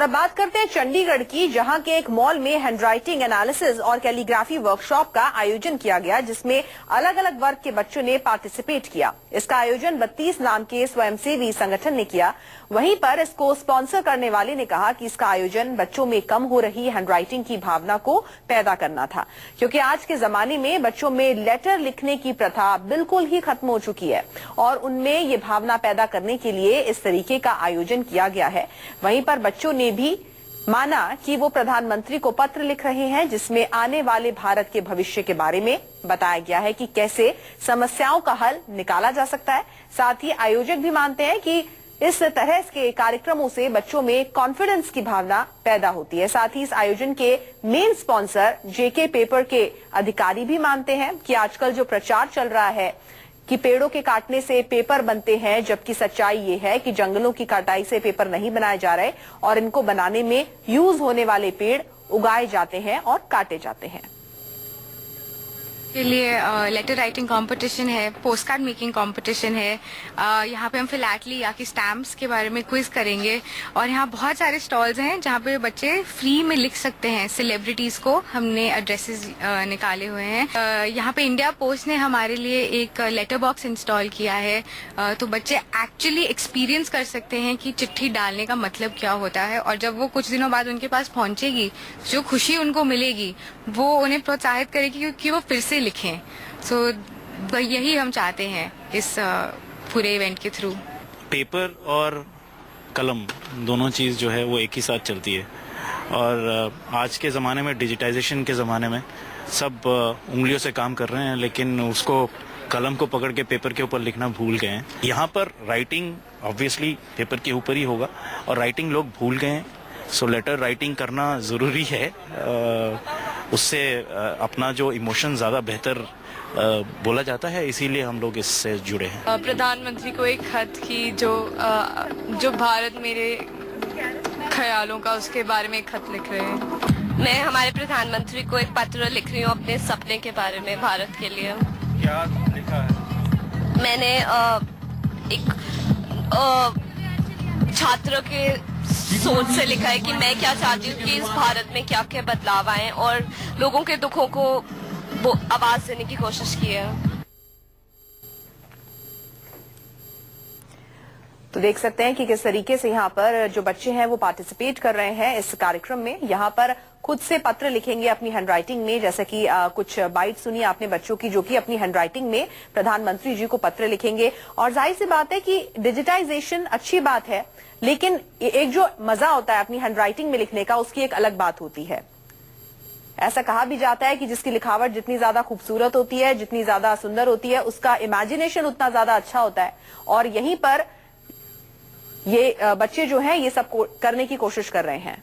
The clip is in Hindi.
अब बात करते हैं चंडीगढ़ की, जहां के एक मॉल में हैंडराइटिंग एनालिसिस और कैलीग्राफी वर्कशॉप का आयोजन किया गया, जिसमें अलग अलग वर्ग के बच्चों ने पार्टिसिपेट किया। इसका आयोजन 32 नाम के स्वयंसेवी संगठन ने किया। वहीं पर इसको स्पॉन्सर करने वाले ने कहा कि इसका आयोजन बच्चों में कम हो रही हैंडराइटिंग की भावना को पैदा करना था, क्योंकि आज के जमाने में बच्चों में लेटर लिखने की प्रथा बिल्कुल ही खत्म हो चुकी है और उनमें ये भावना पैदा करने के लिए इस तरीके का आयोजन किया गया है। वहीं पर बच्चों ने भी माना कि वो प्रधानमंत्री को पत्र लिख रहे हैं, जिसमें आने वाले भारत के भविष्य के बारे में बताया गया है कि कैसे समस्याओं का हल निकाला जा सकता है। साथ ही आयोजक भी मानते हैं कि इस तरह के कार्यक्रमों से बच्चों में कॉन्फिडेंस की भावना पैदा होती है। साथ ही इस आयोजन के मेन स्पॉन्सर जेके पेपर के अधिकारी भी मानते हैं कि आजकल जो प्रचार चल रहा है कि पेड़ों के काटने से पेपर बनते हैं, जबकि सच्चाई ये है कि जंगलों की कटाई से पेपर नहीं बनाए जा रहे और इनको बनाने में यूज होने वाले पेड़ उगाए जाते हैं और काटे जाते हैं। के लिए लेटर राइटिंग कंपटीशन है, पोस्ट कार्ड मेकिंग कंपटीशन है। यहाँ पे हम फिलहाटली या कि स्टैम्प्स के बारे में क्विज करेंगे और यहाँ बहुत सारे स्टॉल्स हैं जहाँ पे बच्चे फ्री में लिख सकते हैं। सेलिब्रिटीज को हमने एड्रेसेस निकाले हुए हैं। यहाँ पे इंडिया पोस्ट ने हमारे लिए एक लेटर बॉक्स इंस्टॉल किया है, तो बच्चे एक्चुअली एक्सपीरियंस कर सकते हैं कि चिट्ठी डालने का मतलब क्या होता है, और जब वो कुछ दिनों बाद उनके पास पहुंचेगी, जो खुशी उनको मिलेगी वो उन्हें प्रोत्साहित करेगी कि वो फिर से लिखें। सो यही हम चाहते हैं इस पूरे इवेंट के थ्रू। पेपर और कलम दोनों चीज़ जो है वो एक ही साथ चलती है, और आज के ज़माने में, डिजिटाइजेशन के ज़माने में सब उंगलियों से काम कर रहे हैं, लेकिन उसको कलम को पकड़ के पेपर के ऊपर लिखना भूल गए हैं। यहाँ पर राइटिंग ऑब्वियसली पेपर के ऊपर ही होगा और राइटिंग लोग भूल गए हैं। सो लेटर राइटिंग करना ज़रूरी है, उससे अपना जो इमोशन ज़्यादा बेहतर बोला जाता है, इसीलिए हम लोग इससे जुड़े हैं। प्रधानमंत्री को एक खत की जो भारत मेरे ख्यालों का, उसके बारे में एक खत लिख रहे हैं। मैं हमारे प्रधानमंत्री को एक पत्र लिख रही हूँ अपने सपने के बारे में भारत के लिए। क्या लिखा है? मैंने एक छात्र के सोच से लिखा है कि मैं क्या चाहती हूँ कि इस भारत में क्या क्या बदलाव आए और लोगों के दुखों को वो आवाज देने की कोशिश की है। तो देख सकते हैं कि किस तरीके से यहाँ पर जो बच्चे हैं वो पार्टिसिपेट कर रहे हैं इस कार्यक्रम में। यहाँ पर खुद से पत्र लिखेंगे अपनी हैंडराइटिंग में, जैसे कि कुछ बाइट सुनी आपने बच्चों की, जो कि अपनी हैंडराइटिंग में प्रधानमंत्री जी को पत्र लिखेंगे। और जाहिर सी बात है कि डिजिटाइजेशन अच्छी बात है, लेकिन एक जो मजा होता है अपनी हैंडराइटिंग में लिखने का, उसकी एक अलग बात होती है। ऐसा कहा भी जाता है कि जिसकी लिखावट जितनी ज्यादा खूबसूरत होती है, जितनी ज्यादा सुंदर होती है, उसका इमेजिनेशन उतना ज्यादा अच्छा होता है। और यहीं पर ये बच्चे जो हैं ये सब करने की कोशिश कर रहे हैं।